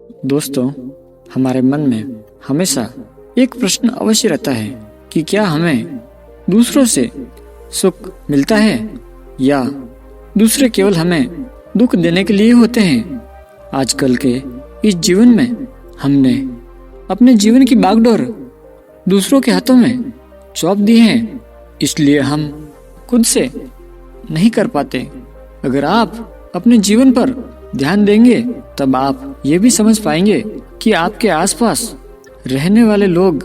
दोस्तों, हमारे मन में हमेशा एक प्रश्न अवश्य रहता है कि क्या हमें दूसरों से सुख मिलता है या दूसरे केवल हमें दुख देने के लिए होते हैं। आजकल के इस जीवन में हमने अपने जीवन की बागडोर दूसरों के हाथों में सौंप दी है, इसलिए हम खुद से नहीं कर पाते। अगर आप अपने जीवन पर ध्यान देंगे तब आप ये भी समझ पाएंगे कि आपके आसपास रहने वाले लोग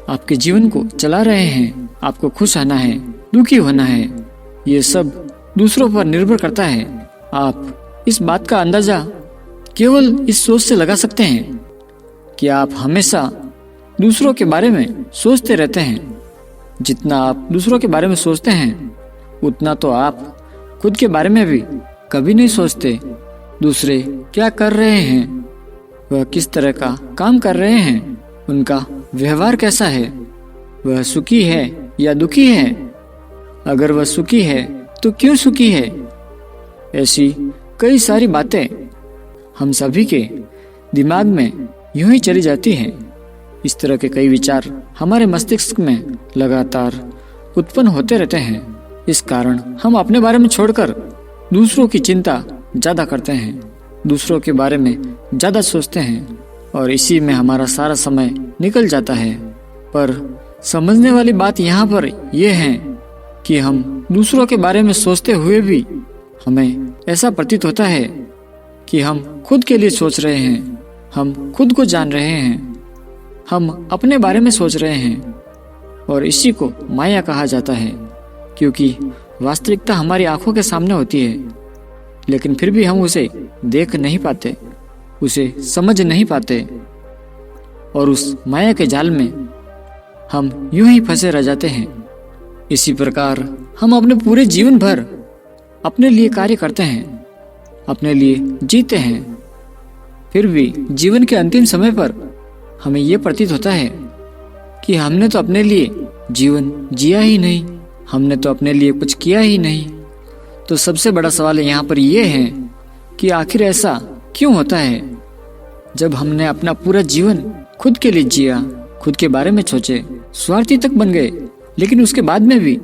आपके जीवन को चला रहे हैं। आपको खुश होना है, दुखी होना है, ये सब दूसरों पर निर्भर करता है। आप इस बात का अंदाजा केवल इस सोच से लगा सकते हैं कि आप हमेशा दूसरों के बारे में सोचते रहते हैं। जितना आप दूसरों के बारे में सोचते हैं उतना तो आप खुद के बारे में भी कभी नहीं सोचते। दूसरे क्या कर रहे हैं, वह किस तरह का काम कर रहे हैं, उनका व्यवहार कैसा है, वह सुखी है या दुखी है, अगर वह सुखी है तो क्यों सुखी है। ऐसी कई सारी बातें हम सभी के दिमाग में यूं ही चली जाती हैं। इस तरह के कई विचार हमारे मस्तिष्क में लगातार उत्पन्न होते रहते हैं। इस कारण हम अपने बारे में छोड़कर दूसरों की चिंता ज्यादा करते हैं, दूसरों के बारे में ज्यादा सोचते हैं और इसी में हमारा सारा समय निकल जाता है। पर समझने वाली बात यहाँ पर यह है कि हम दूसरों के बारे में सोचते हुए भी हमें ऐसा प्रतीत होता है कि हम खुद के लिए सोच रहे हैं, हम खुद को जान रहे हैं, हम अपने बारे में सोच रहे हैं और इसी को माया कहा जाता है। क्योंकि वास्तविकता हमारी आंखों के सामने होती है, लेकिन फिर भी हम उसे देख नहीं पाते, उसे समझ नहीं पाते और उस माया के जाल में हम यूं ही फंसे रह जाते हैं। इसी प्रकार हम अपने पूरे जीवन भर अपने लिए कार्य करते हैं, अपने लिए जीते हैं, फिर भी जीवन के अंतिम समय पर हमें यह प्रतीत होता है कि हमने तो अपने लिए जीवन जिया ही नहीं, हमने तो अपने लिए कुछ किया ही नहीं। तो सबसे बड़ा सवाल यहाँ पर यह है कि आखिर ऐसा क्यों होता है। जब हमने अपना पूरा जीवन खुद के लिए जिया, खुद के बारे में सोचे, स्वार्थी तक बन गए, लेकिन उसके बाद में भी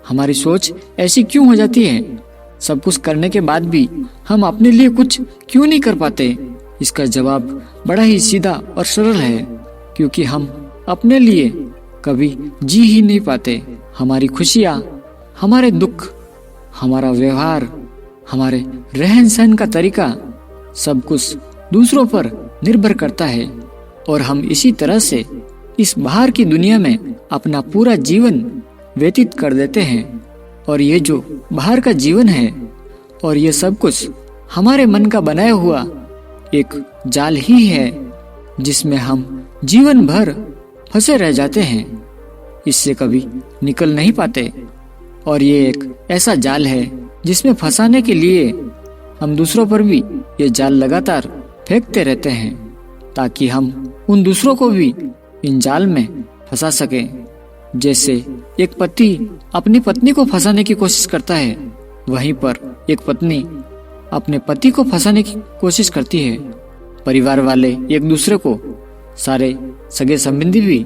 हमारी सोच ऐसी क्यों हो जाती है। सब कुछ करने के बाद भी हम अपने लिए कुछ क्यों नहीं कर पाते। इसका जवाब बड़ा ही सीधा और सरल है, क्योंकि हम अपने लिए कभी जी ही नहीं पाते। हमारी खुशियाँ, हमारे दुख, हमारा व्यवहार, हमारे रहन सहन का तरीका सब कुछ दूसरों पर निर्भर करता है और हम इसी तरह से इस बाहर की दुनिया में अपना पूरा जीवन व्यतीत कर देते हैं। और ये जो बाहर का जीवन है और ये सब कुछ हमारे मन का बनाया हुआ एक जाल ही है, जिसमें हम जीवन भर फंसे रह जाते हैं, इससे कभी निकल नहीं पाते। और ये एक ऐसा जाल है जिसमें फंसाने के लिए हम दूसरों पर भी ये जाल लगातार फेंकते रहते हैं, ताकि हम उन दूसरों को भी इन जाल में फंसा सकें। जैसे एक पति अपनी पत्नी को फंसाने की कोशिश करता है, वहीं पर एक पत्नी अपने पति को फंसाने की कोशिश करती है। परिवार वाले एक दूसरे को, सारे सगे संबंधी भी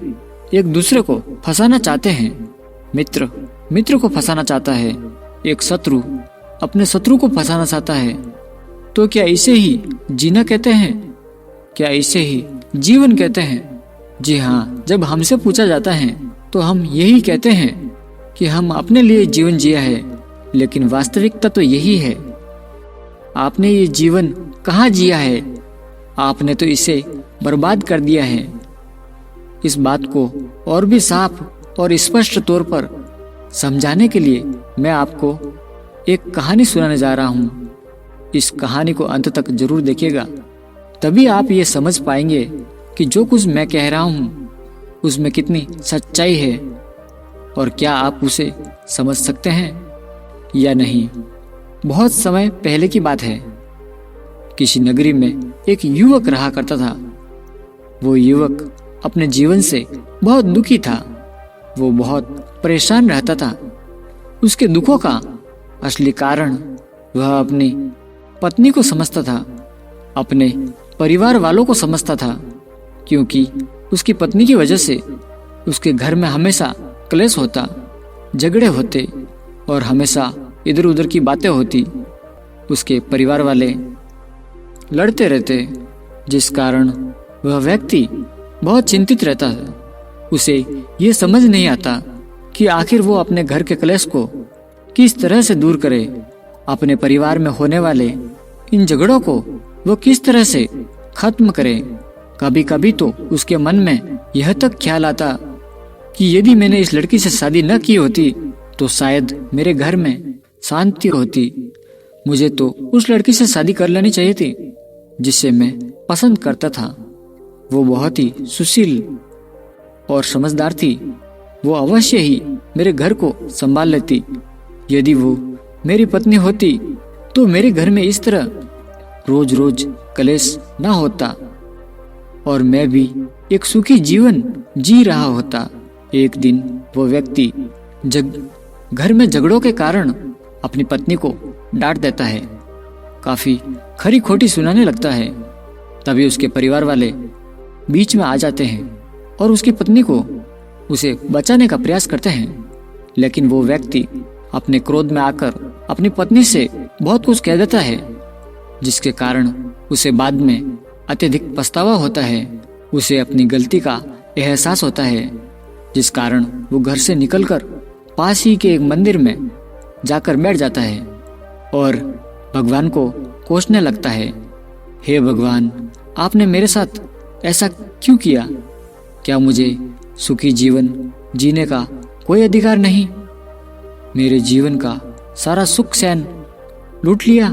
एक दूसरे को फंसाना चाहते हैं। मित्र मित्र को फंसाना चाहता है, एक शत्रु अपने शत्रु को फंसाना चाहता है। तो क्या इसे ही जीना कहते हैं? क्या इसे ही जीवन कहते हैं? जी हाँ, जब हमसे पूछा जाता है तो हम यही कहते हैं कि हम अपने लिए जीवन जिया है, लेकिन वास्तविकता तो यही है। आपने ये जीवन कहाँ जिया है? आपने तो इसे बर्बाद कर दिया है। इस बात को और भी साफ और स्पष्ट तौर पर समझाने के लिए मैं आपको एक कहानी सुनाने जा रहा हूँ। इस कहानी को अंत तक जरूर देखिएगा, तभी आप ये समझ पाएंगे कि जो कुछ मैं कह रहा हूँ उसमें कितनी सच्चाई है और क्या आप उसे समझ सकते हैं या नहीं। बहुत समय पहले की बात है। किसी नगरी में एक युवक रहा करता था। वो युवक अपने जीवन से बहुत दुखी था। वो बहुत परेशान रहता था। उसके दुखों का असली कारण वह अपनी पत्नी को समझता था। अपने परिवार वालों को समझता था, क्योंकि उसकी पत्नी की वजह से उसके घर में हमेशा क्लेश होता, झगड़े होते और हमेशा इधर उधर की बातें होती। उसके परिवार वाले लड़ते रहते, जिस कारण वह व्यक्ति बहुत चिंतित रहता था। उसे ये समझ नहीं आता कि आखिर वो अपने घर के क्लेश को किस तरह से दूर करे, अपने परिवार में होने वाले इन झगड़ों को वो किस तरह से खत्म करे। कभी कभी तो उसके मन में यह तक ख्याल आता कि यदि मैंने इस लड़की से शादी न की होती तो शायद मेरे घर में शांति होती। मुझे तो उस लड़की से शादी कर लेनी चाहिए थी जिसे मैं पसंद करता था। वो बहुत ही सुशील और समझदार थी। वो अवश्य ही मेरे घर को संभाल लेती। यदि वो मेरी पत्नी होती तो मेरे घर में इस तरह रोज रोज कलेश ना होता और मैं भी एक सुखी जीवन जी रहा होता। एक दिन वो व्यक्ति घर में झगड़ों के कारण अपनी पत्नी को डांट देता है, काफी खरी खोटी सुनाने लगता है। तभी उसके परिवार वाले बीच में आ जाते हैं और उसकी पत्नी को उसे बचाने का प्रयास करते हैं, लेकिन वो व्यक्ति अपने क्रोध में आकर अपनी पत्नी से बहुत कुछ कह देता है, जिसके कारण उसे बाद में अत्यधिक पछतावा होता है। उसे अपनी गलती का एहसास होता है, जिस कारण वो घर से निकलकर पास ही के एक मंदिर में जाकर बैठ जाता है और भगवान को कोसने लगता है, हे भगवान, आपने मेरे साथ ऐसा क्यों किया? क्या मुझे सुखी जीवन जीने का कोई अधिकार नहीं? मेरे जीवन का सारा सुख चैन लूट लिया।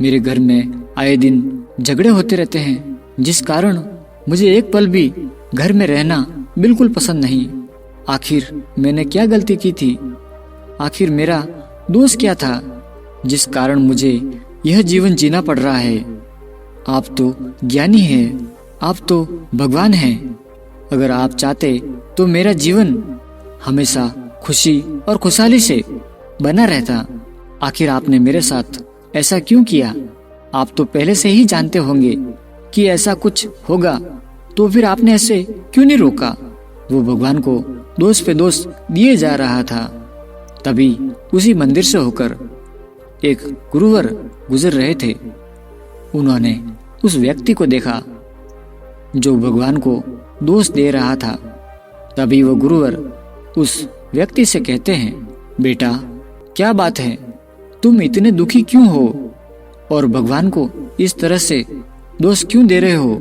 मेरे घर में आए दिन झगड़े होते रहते हैं, जिस कारण मुझे एक पल भी घर में रहना बिल्कुल पसंद नहीं। आखिर मैंने क्या गलती की थी? आखिर मेरा दोष क्या था जिस कारण मुझे यह जीवन जीना पड़ रहा है? आप तो ज्ञानी हैं, आप तो भगवान हैं। अगर आप चाहते तो मेरा जीवन हमेशा खुशी और खुशहाली से बना रहता। आखिर आपने मेरे साथ ऐसा क्यों किया? आप तो पहले से ही जानते होंगे कि ऐसा कुछ होगा, तो फिर आपने ऐसे क्यों नहीं रोका? वो भगवान को दोष पे दोष दिए जा रहा था। तभी उसी मंदिर से होकर एक गुरुवर गुजर रहे थे। उन्होंने उस व्यक्ति को देखा जो भगवान को दोष दे रहा था। तभी वो गुरुवर उस व्यक्ति से कहते हैं, बेटा, क्या बात है, तुम इतने दुखी क्यों हो और भगवान को इस तरह से दोष क्यों दे रहे हो?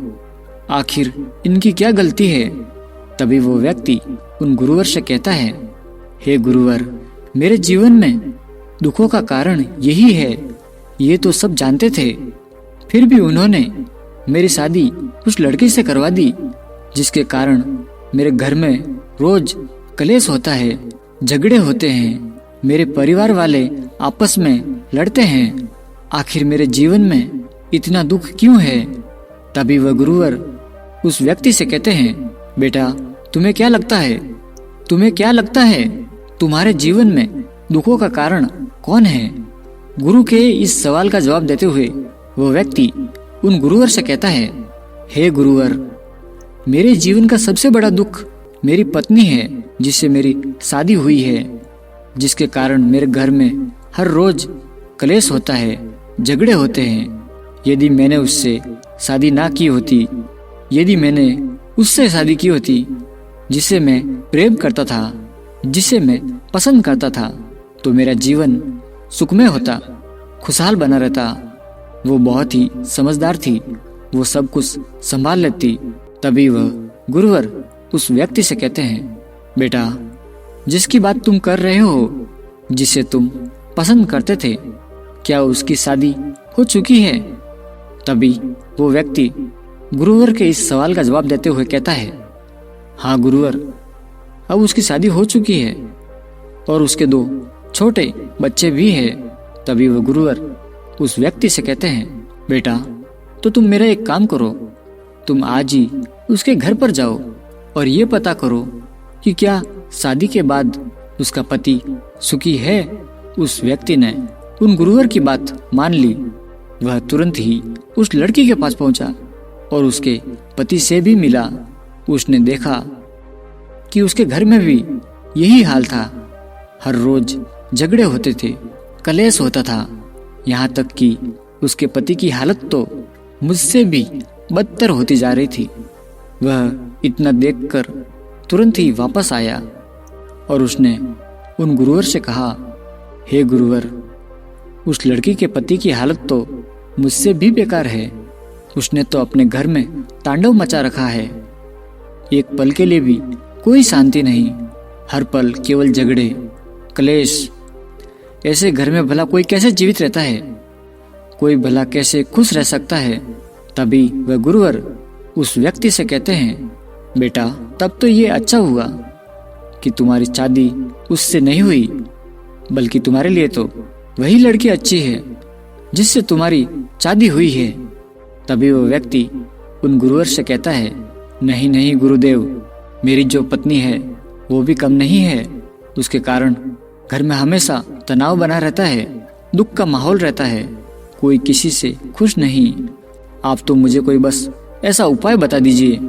आखिर इनकी क्या गलती है? तभी वो व्यक्ति उन गुरुवर से कहता है, हे गुरुवर, मेरे जीवन में दुखों का कारण यही है। ये तो सब जानते थे, फिर भी उन्होंने मेरी शादी उस लड़की से करवा दी, जिसके कारण मेरे घर में रोज कलेश होता है, झगड़े होते हैं, मेरे परिवार वाले आपस में लड़ते हैं। आखिर मेरे जीवन में इतना दुख क्यों है? तभी वह गुरुवर उस व्यक्ति से कहते हैं, बेटा, तुम्हें क्या लगता है? तुम्हें क्या लगता है तुम्हारे जीवन में दुखों का कारण कौन है? गुरु के इस सवाल का जवाब देते हुए वो व्यक्ति उन गुरुवर से कहता है, हे गुरुवर, मेरे जीवन का सबसे बड़ा दुख मेरी पत्नी है, जिससे मेरी शादी हुई है, जिसके कारण मेरे घर में हर रोज कलेश होता है, झगड़े होते हैं। यदि मैंने उससे शादी ना की होती, यदि मैंने उससे शादी की होती जिसे मैं प्रेम करता था, जिसे मैं पसंद करता था, तो मेरा जीवन सुखमय होता, खुशहाल बना रहता। वो बहुत ही समझदार थी, वो सब कुछ संभाल लेती। तभी वह गुरुवर उस व्यक्ति से कहते हैं, बेटा, जिसकी बात तुम कर रहे हो, जिसे तुम पसंद करते थे, क्या उसकी शादी हो चुकी है? तभी वो व्यक्ति गुरुवर के इस सवाल का जवाब देते हुए कहता है, हाँ गुरुवर, अब उसकी शादी हो चुकी है और उसके 2 छोटे बच्चे भी हैं। तभी वो गुरुवर उस व्यक्ति से कहते हैं, बेटा, तो तुम मेरा एक काम करो, तुम आज ही उसके घर पर जाओ और ये पता करो कि क्या शादी के बाद उसका पति सुखी है। उस व्यक्ति ने उन गुरुवर की बात मान ली। वह तुरंत ही उस लड़की के पास पहुंचा और उसके पति से भी मिला। उसने देखा कि उसके घर में भी यही हाल था। हर रोज झगड़े होते थे, कलेश होता था, यहाँ तक कि उसके पति की हालत तो मुझसे भी बदतर होती जा रही थी। वह इतना देखकर तुरंत ही वापस आया और उसने उन गुरुवर से कहा, हे गुरुवर, उस लड़की के पति की हालत तो मुझसे भी बेकार है। उसने तो अपने घर में तांडव मचा रखा है। एक पल के लिए भी कोई शांति नहीं, हर पल केवल झगड़े, क्लेश। ऐसे घर में भला कोई कैसे जीवित रहता है? कोई भला कैसे खुश रह सकता है? तभी वह गुरुवर उस व्यक्ति से कहते हैं, बेटा, तब तो ये अच्छा हुआ कि तुम्हारी शादी उससे नहीं हुई, बल्कि तुम्हारे लिए तो वही लड़की अच्छी है जिससे तुम्हारी शादी हुई है। तभी वह व्यक्ति उन गुरुवर से कहता है, नहीं नहीं गुरुदेव, मेरी जो पत्नी है वो भी कम नहीं है। उसके कारण घर में हमेशा तनाव बना रहता है, दुख का माहौल रहता है, कोई किसी से खुश नहीं। आप तो मुझे कोई बस ऐसा उपाय बता दीजिए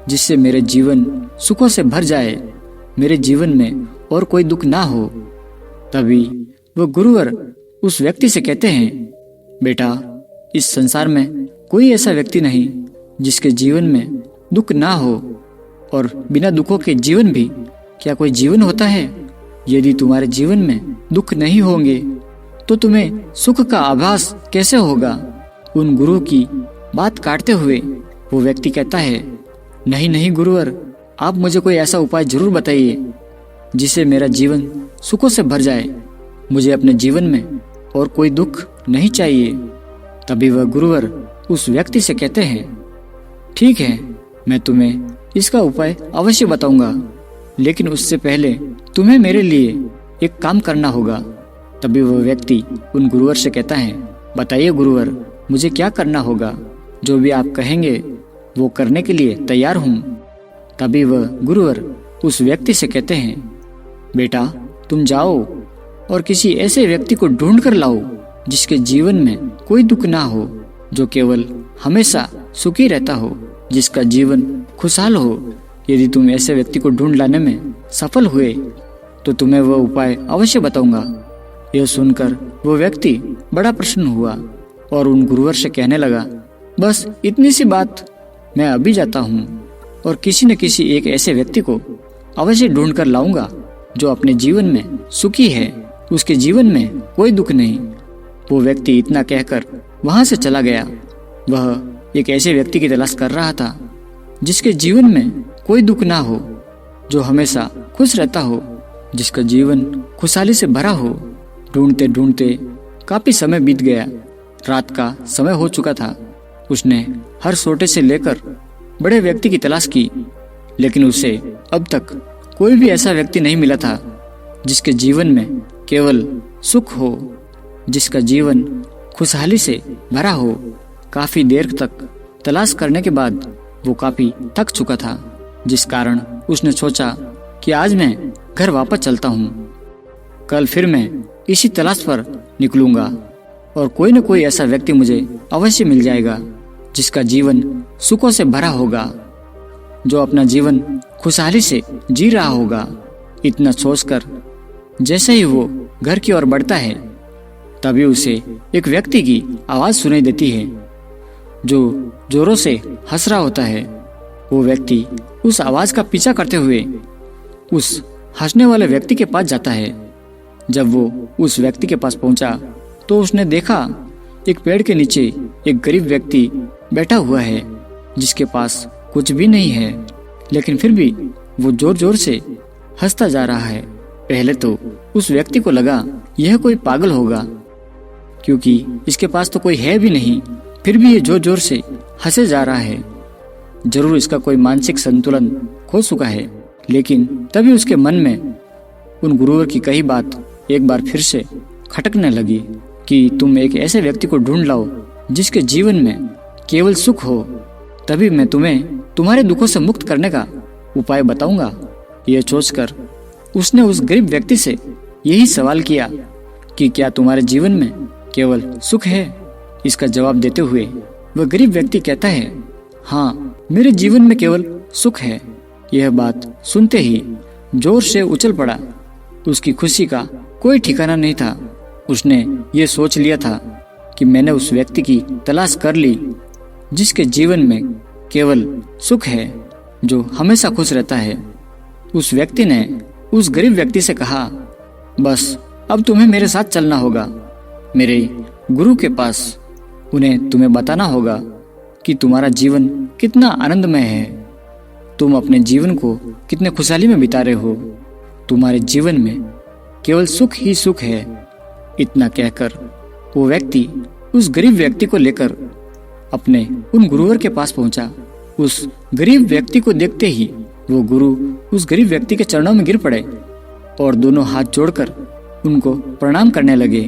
जिससे मेरे जीवन सुखों से भर जाए, मेरे जीवन में और कोई दुख ना हो। तभी वो गुरुवर उस व्यक्ति से कहते हैं, बेटा, इस संसार में कोई ऐसा व्यक्ति नहीं जिसके जीवन में दुख ना हो, और बिना दुखों के जीवन भी क्या कोई जीवन होता है? यदि तुम्हारे जीवन में दुख नहीं होंगे तो तुम्हें सुख का आभास कैसे होगा? उन गुरु की बात काटते हुए वो व्यक्ति कहता है, नहीं नहीं गुरुवर, आप मुझे कोई ऐसा उपाय जरूर बताइए जिससे मेरा जीवन सुखों से भर जाए। मुझे अपने जीवन में और कोई दुख नहीं चाहिए। तभी वह गुरुवर उस व्यक्ति से कहते हैं, ठीक है, मैं तुम्हें इसका उपाय अवश्य बताऊंगा, लेकिन उससे पहले तुम्हें मेरे लिए एक काम करना होगा। तभी वह व्यक्ति उन गुरुवर से कहता है, बताइए गुरुवर, मुझे क्या करना होगा? जो भी आप कहेंगे वो करने के लिए तैयार हूँ। तभी वह गुरुवर उस व्यक्ति से कहते हैं, बेटा, तुम जाओ और किसी ऐसे व्यक्ति को ढूंढ कर लाओ जिसके जीवन में कोई दुख ना हो, जो केवल हमेशा सुखी रहता हो, जिसका जीवन खुशहाल हो। यदि तुम ऐसे व्यक्ति को ढूंढ लाने में सफल हुए तो तुम्हें वह उपाय अवश्य बताऊंगा। यह सुनकर वो व्यक्ति बड़ा प्रसन्न हुआ और उन गुरुवर से कहने लगा, बस इतनी सी बात, मैं अभी जाता हूँ और किसी न किसी एक ऐसे व्यक्ति को अवश्य ढूंढ कर लाऊंगा जो अपने जीवन में सुखी है, उसके जीवन में कोई दुख नहीं। वो व्यक्ति इतना कहकर वहां से चला गया। वह एक ऐसे व्यक्ति की तलाश कर रहा था जिसके जीवन में कोई दुख ना हो, जो हमेशा खुश रहता हो, जिसका जीवन खुशहाली से भरा हो। ढूंढते ढूंढते काफी समय बीत गया। रात का समय हो चुका था। उसने हर छोटे से लेकर बड़े व्यक्ति की तलाश की, लेकिन उसे अब तक कोई भी ऐसा व्यक्ति नहीं मिला था जिसके जीवन में केवल सुख हो, जिसका जीवन खुशहाली से भरा हो। काफी देर तक तलाश करने के बाद वो काफी थक चुका था, जिस कारण उसने सोचा कि आज मैं घर वापस चलता हूँ। कल फिर मैं इसी तलाश पर निकलूंगा और कोई न कोई ऐसा व्यक्ति मुझे अवश्य मिल जाएगा जिसका जीवन सुखों से भरा होगा, जो अपना जीवन खुशहाली से जी रहा होगा। इतना सोचकर जैसे ही वो घर की ओर बढ़ता है, तभी उसे एक व्यक्ति की आवाज सुनाई देती है जो जोरों से हंस रहा होता है। वो व्यक्ति उस आवाज का पीछा करते हुए उस हंसने वाले व्यक्ति के पास जाता है। जब वो उस व्यक्ति के पास पहुंचा तो उसने देखा एक पेड़ के नीचे एक गरीब व्यक्ति बैठा हुआ है जिसके पास कुछ भी नहीं है, लेकिन फिर भी वो जोर जोर से हंसता जा रहा है। पहले तो उस व्यक्ति को लगा यह कोई पागल होगा, क्योंकि इसके पास तो कोई है भी नहीं, फिर भी ये जोर जोर से हंसे जा रहा है। जरूर इसका कोई मानसिक संतुलन खो चुका है। लेकिन तभी उसके मन में उन गुरुवर की कही बात एक बार फिर से खटकने लगी कि तुम एक ऐसे व्यक्ति को ढूंढ लाओ जिसके जीवन में केवल सुख हो, तभी मैं तुम्हें तुम्हारे दुखों से मुक्त करने का उपाय बताऊंगा। यह सोचकर उसने उस गरीब व्यक्ति से यही सवाल किया कि क्या तुम्हारे जीवन में केवल सुख है। इसका जवाब देते हुए वह गरीब व्यक्ति कहता है, हाँ, मेरे जीवन में केवल सुख है। यह बात सुनते ही जोर से उछल पड़ा। उसकी खुशी का कोई ठिकाना नहीं था। उसने ये सोच लिया था कि मैंने उस व्यक्ति की तलाश कर ली जिसके जीवन में केवल सुख है, जो हमेशा खुश रहता है। उस व्यक्ति ने उस गरीब व्यक्ति से कहा, बस अब तुम्हें मेरे साथ चलना होगा, मेरे गुरु के पास। उन्हें तुम्हें बताना होगा कि तुम्हारा जीवन कितना आनंदमय है, तुम अपने जीवन को कितने खुशहाली में बिता रहे हो, तुम्हारे जीवन में केवल सुख ही सुख है। इतना कहकर वो व्यक्ति उस गरीब व्यक्ति को लेकर अपने उन गुरुवर के पास पहुंचा। उस गरीब व्यक्ति को देखते ही वो गुरु उस गरीब व्यक्ति के चरणों में गिर पड़े और दोनों हाथ जोड़कर उनको प्रणाम करने लगे।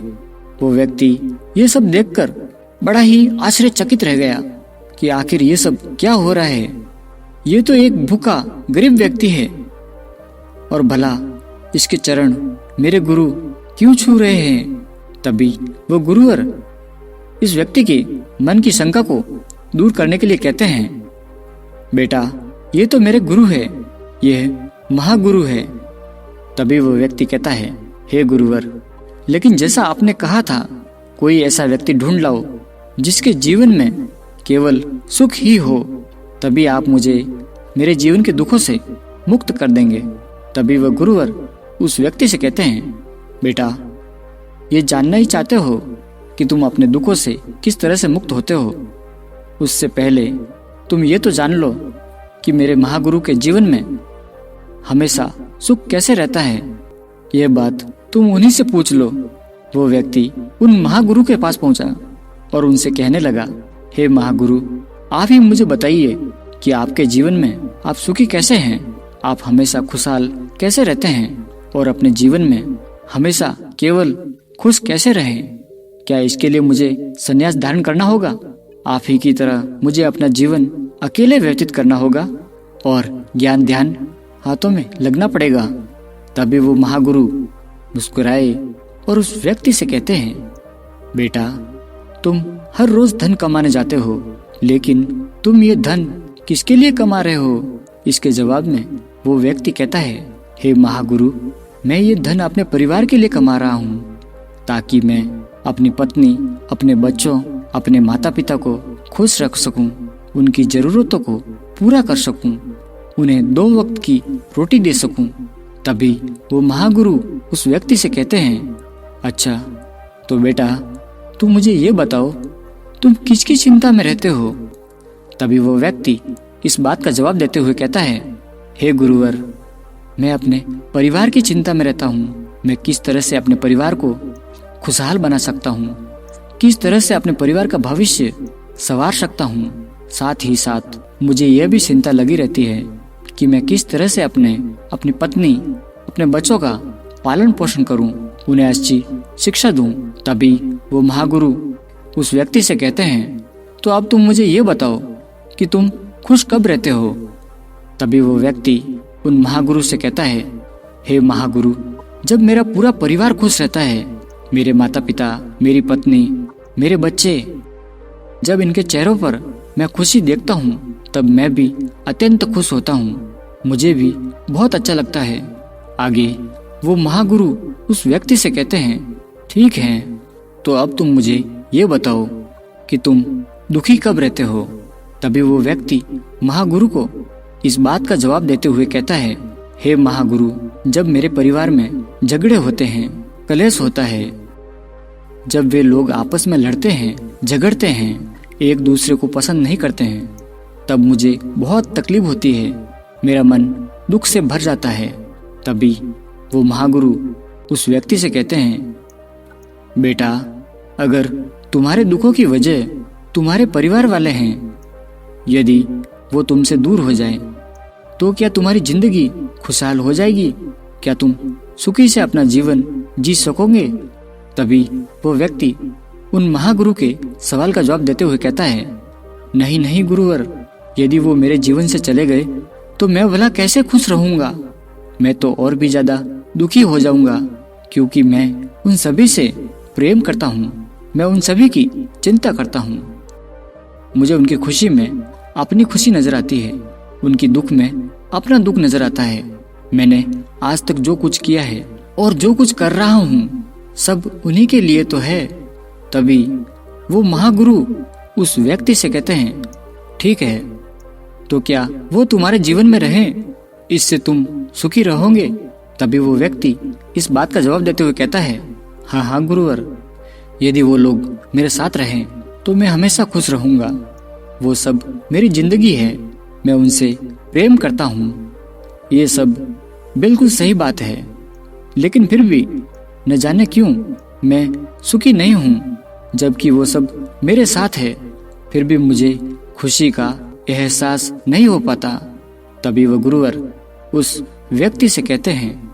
वो व्यक्ति ये सब देखकर बड़ा ही आश्चर्यचकित रह गया कि आखिर ये सब क्या हो रहा है। ये तो एक भूखा गरीब व्यक्ति है और भला इसके चरण मेरे गुरु क्यों छू रहे हैं। तभी वो गुरुवर इस व्यक्ति के मन की शंका को दूर करने के लिए कहते हैं, बेटा ये तो मेरे गुरु है, यह महागुरु है। तभी वो व्यक्ति कहता है, हे गुरुवर, लेकिन जैसा आपने कहा था कोई ऐसा व्यक्ति ढूंढ लाओ जिसके जीवन में केवल सुख ही हो, तभी आप मुझे मेरे जीवन के दुखों से मुक्त कर देंगे। तभी वह गुरुवर उस व्यक्ति से कहते हैं, बेटा ये जानना ही चाहते हो कि तुम अपने दुखों से किस तरह से मुक्त होते हो। उससे पहले तुम ये तो जान लो कि मेरे महागुरु के जीवन में हमेशा सुख कैसे रहता है। यह बात तुम उन्हीं से पूछ लो। वो व्यक्ति उन महागुरु के पास पहुंचा और उनसे कहने लगा, हे महागुरु, आप ही मुझे बताइए कि आपके जीवन में आप सुखी कैसे हैं, आप हमेशा खुशहाल कैसे रहते हैं और अपने जीवन में हमेशा केवल खुश कैसे रहें। क्या इसके लिए मुझे संन्यास धारण करना होगा? आप ही की तरह मुझे अपना जीवन अकेले व्यतीत करना होगा और ज्ञान ध्यान हाथों में लगना पड़ेगा। तभी वो महागुरु मुस्कुराए और उस व्यक्ति से कहते हैं, बेटा तुम हर रोज धन कमाने जाते हो, लेकिन तुम ये धन किसके लिए कमा रहे हो? इसके जवाब में वो व्यक्ति कहता है, हे महागुरु, मैं ये धन अपने परिवार के लिए कमा रहा हूँ ताकि मैं अपनी पत्नी, अपने बच्चों, अपने माता पिता को खुश रख सकूं, उनकी जरूरतों को पूरा कर सकूं, उन्हें 2 वक्त की रोटी दे सकूं। तभी वो महागुरु उस व्यक्ति से कहते हैं, अच्छा तो बेटा तुम मुझे ये बताओ तुम किसकी चिंता में रहते हो? तभी वो व्यक्ति इस बात का जवाब देते हुए कहता है, हे गुरुवर, मैं अपने परिवार की चिंता में रहता हूँ। मैं किस तरह से अपने परिवार को खुशहाल बना सकता हूँ, किस तरह से अपने परिवार का भविष्य संवार सकता हूँ। साथ ही साथ मुझे यह भी चिंता लगी रहती है कि मैं किस तरह से अपनी पत्नी, अपने बच्चों का पालन पोषण करूं, उन्हें अच्छी शिक्षा दूं। तभी वो महागुरु उस व्यक्ति से कहते हैं, तो अब तुम मुझे ये बताओ कि तुम खुश कब रहते हो? तभी वो व्यक्ति उन महागुरु से कहता है, हे महागुरु, जब मेरा पूरा परिवार खुश रहता है, मेरे माता पिता, मेरी पत्नी, मेरे बच्चे, जब इनके चेहरों पर मैं खुशी देखता हूँ तब मैं भी अत्यंत खुश होता हूँ, मुझे भी बहुत अच्छा लगता है। आगे वो महागुरु उस व्यक्ति से कहते हैं, ठीक है, तो अब तुम मुझे ये बताओ कि तुम दुखी कब रहते हो? तभी वो व्यक्ति महागुरु को इस बात का जवाब देते हुए कहता है, हे महागुरु, जब मेरे परिवार में झगड़े होते हैं, कलेश होता है, जब वे लोग आपस में लड़ते हैं, झगड़ते हैं, एक दूसरे को पसंद नहीं करते हैं, तब मुझे बहुत तकलीफ होती है, मेरा मन दुख से भर जाता है। तभी वो महागुरु उस व्यक्ति से कहते हैं, बेटा, अगर तुम्हारे दुखों की वजह तुम्हारे परिवार वाले हैं, यदि वो तुमसे दूर हो जाए तो क्या तुम्हारी जिंदगी खुशहाल हो जाएगी? क्या तुम सुखी से अपना जीवन जी सकोगे? तभी वो व्यक्ति उन महागुरु के सवाल का जवाब देते हुए कहता है, नहीं नहीं गुरुवर, यदि वो मेरे जीवन से चले गए तो मैं भला कैसे खुश रहूंगा? मैं तो और भी ज्यादा दुखी हो जाऊंगा, क्योंकि मैं उन सभी से प्रेम करता हूँ, मैं उन सभी की चिंता करता हूँ, मुझे उनकी खुशी में अपनी खुशी नजर आती है, उनकी दुख में अपना दुख नजर आता है। मैंने आज तक जो कुछ किया है और जो कुछ कर रहा हूँ सब उन्हीं के लिए तो है। तभी वो महागुरु उस व्यक्ति से कहते हैं, ठीक है, तो क्या वो तुम्हारे जीवन में रहें, इससे तुम सुखी रहोगे? तभी वो व्यक्ति इस बात का जवाब देते हुए कहता है, हाँ हाँ गुरुवर, यदि वो लोग मेरे साथ रहें तो मैं हमेशा खुश रहूंगा। वो सब मेरी जिंदगी है, मैं उनसे प्रेम करता हूँ। ये सब बिल्कुल सही बात है, लेकिन फिर भी न जाने क्यों मैं सुखी नहीं हूँ। जबकि वो सब मेरे साथ है, फिर भी मुझे खुशी का एहसास नहीं हो पाता। तभी वह गुरुवर उस व्यक्ति से कहते हैं,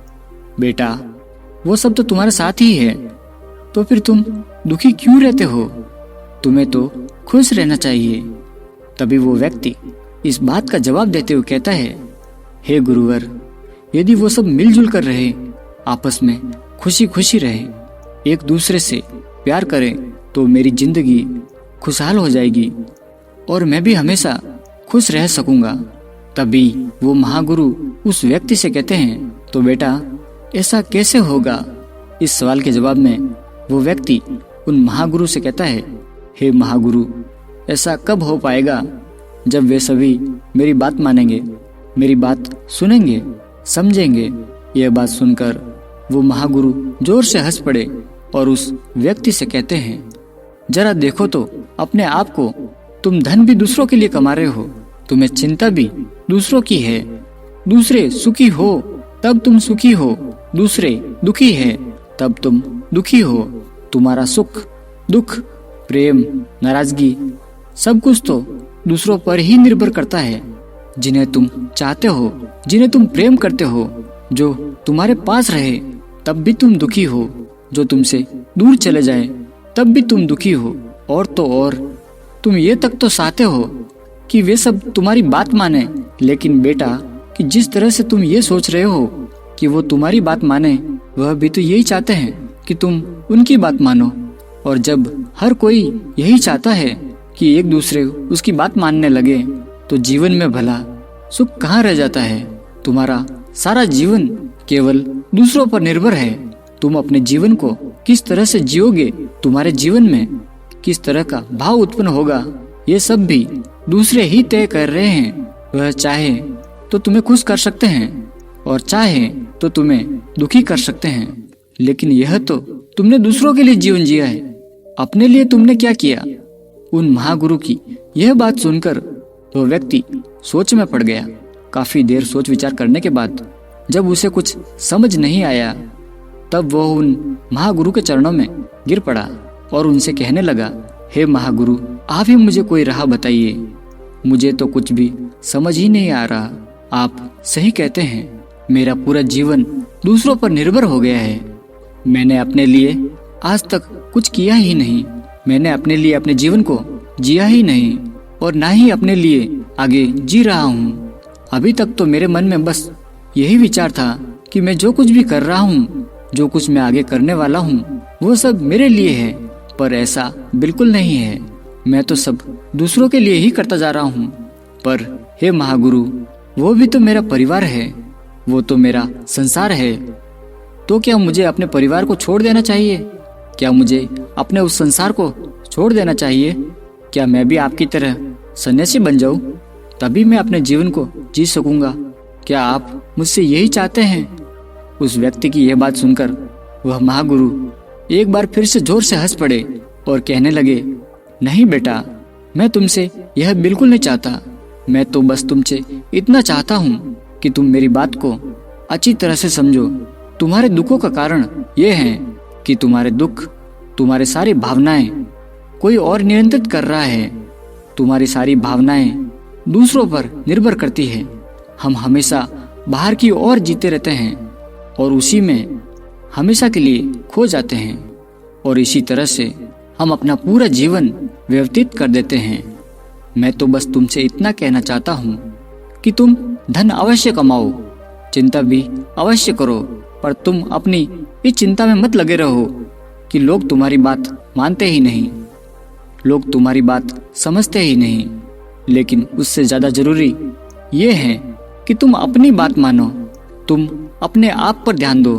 बेटा, वो सब तो तुम्हारे साथ ही है, तो फिर तुम दुखी क्यों रहते हो? तुम्हें तो खुश रहना चाहिए। तभी वो व्यक्ति इस बात का जवाब देते हुए कहता है, हे गुरुवर, यदि वो सब मिलजुल कर रहे, आपस में खुशी खुशी रहे, एक दूसरे से प्यार करें, तो मेरी जिंदगी खुशहाल हो जाएगी और मैं भी हमेशा खुश रह सकूंगा। तभी वो महागुरु उस व्यक्ति से कहते हैं, तो बेटा ऐसा कैसे होगा? इस सवाल के जवाब में वो व्यक्ति उन महागुरु से कहता है, हे महागुरु, ऐसा कब हो पाएगा जब वे सभी मेरी बात मानेंगे, मेरी बात सुनेंगे, समझेंगे। यह बात सुनकर वो महागुरु जोर से हंस पड़े और उस व्यक्ति से कहते हैं, जरा देखो तो अपने आप को, तुम धन भी दूसरों के लिए कमा रहे हो, तुम्हें चिंता भी दूसरों की है। दूसरे सुखी हो तब तुम सुखी हो, दूसरे दुखी है तब तुम दुखी हो। तुम्हारा सुख दुख प्रेम नाराजगी सब कुछ तो दूसरों पर ही निर्भर करता है। जिन्हें तुम चाहते हो, जिन्हें तुम प्रेम करते हो, जो तुम्हारे पास रहे तब भी तुम दुखी हो, जो तुमसे दूर चले जाए तब भी तुम दुखी हो, और तो और तुम ये तक तो चाहते हो कि वे सब तुम्हारी बात माने। लेकिन बेटा, कि जिस तरह से तुम ये सोच रहे हो कि वो तुम्हारी बात माने, वह भी तो यही चाहते हैं कि तुम उनकी बात मानो। और जब हर कोई यही चाहता है कि एक दूसरे उसकी बात मानने लगे, तो जीवन में भला सुख कहाँ रह जाता है? तुम्हारा सारा जीवन केवल दूसरों पर निर्भर है। तुम अपने जीवन को किस तरह से जियोगे, तुम्हारे जीवन में किस तरह का भाव उत्पन्न होगा, ये सब भी दूसरे ही तय कर रहे हैं। वह चाहे तो तुम्हें खुश कर सकते हैं और चाहे तो तुम्हें दुखी कर सकते हैं, लेकिन यह तो तुमने दूसरों के लिए जीवन जिया है, अपने लिए तुमने क्या किया? उन महागुरु की यह बात सुनकर वह व्यक्ति सोच में पड़ गया। काफी देर सोच विचार करने के बाद जब उसे कुछ समझ नहीं आया, तब वह उन महागुरु के चरणों में गिर पड़ा और उनसे कहने लगा, हे महागुरु, आप ही मुझे कोई राह बताइए, मुझे तो कुछ भी समझ ही नहीं आ रहा। आप सही कहते हैं, मेरा पूरा जीवन दूसरों पर निर्भर हो गया है। मैंने अपने लिए आज तक कुछ किया ही नहीं, मैंने अपने लिए अपने जीवन को जिया ही नहीं और ना ही अपने लिए आगे जी रहा हूँ। अभी तक तो मेरे मन में बस यही विचार था कि मैं जो कुछ भी कर रहा हूँ, जो कुछ मैं आगे करने वाला हूँ, वो सब मेरे लिए है, पर ऐसा बिल्कुल नहीं है। मैं तो सब दूसरों के लिए ही करता जा रहा हूँ। पर हे महागुरु, वो भी तो मेरा परिवार है, वो तो मेरा संसार है। तो क्या मुझे अपने परिवार को छोड़ देना चाहिए? क्या मुझे अपने उस संसार को छोड़ देना चाहिए? क्या मैं भी आपकी तरह सन्यासी बन जाऊं? तभी मैं अपने जीवन को जी सकूंगा। क्या आप मुझसे यही चाहते हैं? उस व्यक्ति की यह बात सुनकर वह महागुरु एक बार फिर से जोर से हंस पड़े और कहने लगे, नहीं बेटा, मैं तुमसे यह बिल्कुल नहीं चाहता। मैं तो बस तुमसे इतना चाहता हूँ कि तुम मेरी बात को अच्छी तरह से समझो। तुम्हारे दुखों का कारण यह है कि तुम्हारे दुख, तुम्हारी सारी भावनाएं कोई और नियंत्रित कर रहा है। तुम्हारी सारी भावनाएं दूसरों पर निर्भर करती है। हम हमेशा बाहर की ओर जीते रहते हैं और उसी में हमेशा के लिए खो जाते हैं, और इसी तरह से हम अपना पूरा जीवन व्यतीत कर देते हैं। मैं तो बस तुमसे इतना कहना चाहता हूँ कि तुम धन अवश्य कमाओ, चिंता भी अवश्य करो, पर तुम अपनी इस चिंता में मत लगे रहो कि लोग तुम्हारी बात मानते ही नहीं, लोग तुम्हारी बात समझते ही नहीं। लेकिन उससे ज्यादा जरूरी ये है कि तुम अपनी बात मानो, तुम अपने आप पर ध्यान दो,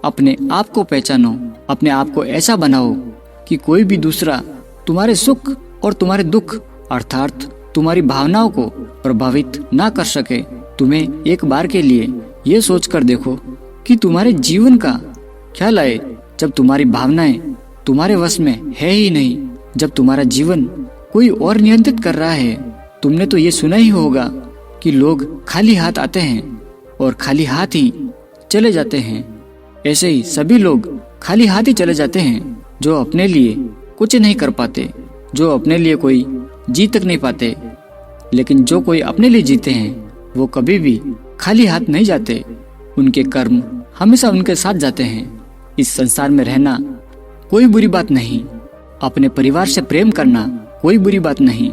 अपने आप को पहचानो, अपने आप को ऐसा बनाओ कि कोई भी दूसरा तुम्हारे सुख और तुम्हारे दुख अर्थात तुम्हारी भावनाओं को प्रभावित ना कर सके। तुम्हें एक बार के लिए ये सोच कर देखो कि तुम्हारे जीवन का क्या लाए जब तुम्हारी भावनाएं तुम्हारे वश में है ही नहीं, जब तुम्हारा जीवन कोई और नियंत्रित कर रहा है। तुमने तो ये सुना ही होगा कि लोग खाली हाथ आते हैं और खाली हाथ ही चले जाते हैं। ऐसे ही सभी लोग खाली हाथ ही चले जाते हैं जो अपने लिए कुछ नहीं कर पाते, जो अपने लिए कोई जीत तक नहीं पाते। लेकिन जो कोई अपने लिए जीते हैं वो कभी भी खाली हाथ नहीं जाते, उनके कर्म हमेशा उनके साथ जाते हैं। इस संसार में रहना कोई बुरी बात नहीं, अपने परिवार से प्रेम करना कोई बुरी बात नहीं,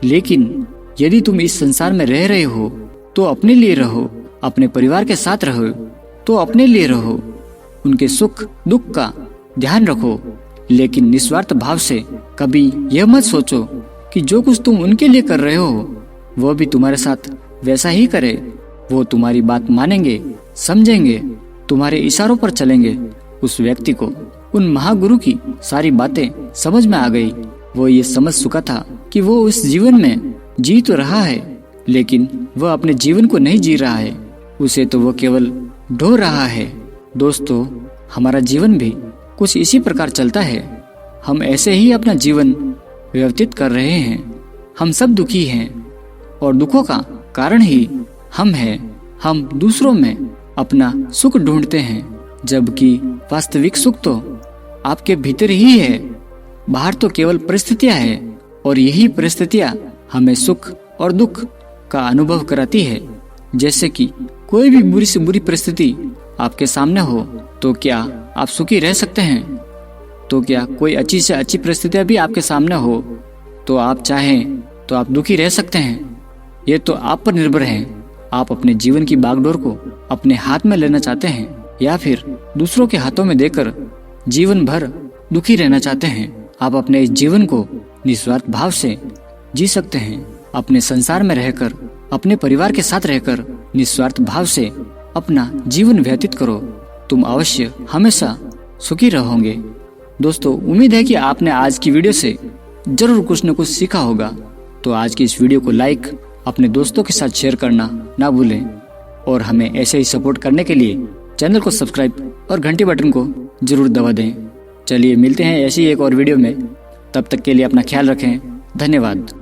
लेकिन यदि तुम इस संसार में रह रहे हो तो अपने लिए रहो, अपने परिवार के साथ रहो तो अपने लिए रहो, उनके सुख दुख का ध्यान रखो, लेकिन निस्वार्थ भाव से कभी यह मत सोचो कि जो कुछ तुम उनके लिए कर रहे हो वो भी तुम्हारे साथ वैसा ही करे। वो तुम्हारी बात मानेंगे, समझेंगे, तुम्हारे इशारों पर चलेंगे। उस व्यक्ति को उन महागुरु की सारी बातें समझ में आ गई। वो ये समझ चुका था कि वो उस जीवन में जी तो रहा है, लेकिन वह अपने जीवन को नहीं जी रहा है, उसे तो वो केवल ढो रहा है। दोस्तों, हमारा जीवन भी कुछ इसी प्रकार चलता है। हम ऐसे ही अपना जीवन व्यतीत कर रहे हैं। हम सब दुखी हैं और दुखों का कारण ही हम हैं। हम दूसरों में अपना सुख ढूंढते हैं, जबकि वास्तविक सुख तो आपके भीतर ही है। बाहर तो केवल परिस्थितियां हैं और यही परिस्थितियां हमें सुख और दुख का अनुभव कराती है। जैसे कि कोई भी बुरी से बुरी परिस्थिति आपके सामने हो तो क्या आप सुखी रह सकते हैं? तो क्या कोई अच्छी से अच्छी परिस्थितियां भी आपके सामने हो तो आप चाहें तो आप दुखी रह सकते हैं? ये तो आप पर निर्भर है। आप अपने जीवन की बागडोर को अपने हाथ में लेना चाहते हैं या फिर दूसरों के हाथों में देकर जीवन भर दुखी रहना चाहते हैं? आप अपने इस जीवन को निस्वार्थ भाव से जी सकते हैं। अपने संसार में रहकर, अपने परिवार के साथ रहकर निस्वार्थ भाव से अपना जीवन व्यतीत करो। तुम अवश्य हमेशा सुखी रहोगे। दोस्तों, उम्मीद है कि आपने आज की वीडियो से जरूर कुछ न कुछ सीखा होगा। तो आज की इस वीडियो को लाइक, अपने दोस्तों के साथ शेयर करना ना भूलें और हमें ऐसे ही सपोर्ट करने के लिए चैनल को सब्सक्राइब और घंटी बटन को जरूर दबा दें। चलिए मिलते हैं ऐसी एक और वीडियो में। तब तक के लिए अपना ख्याल रखें। धन्यवाद।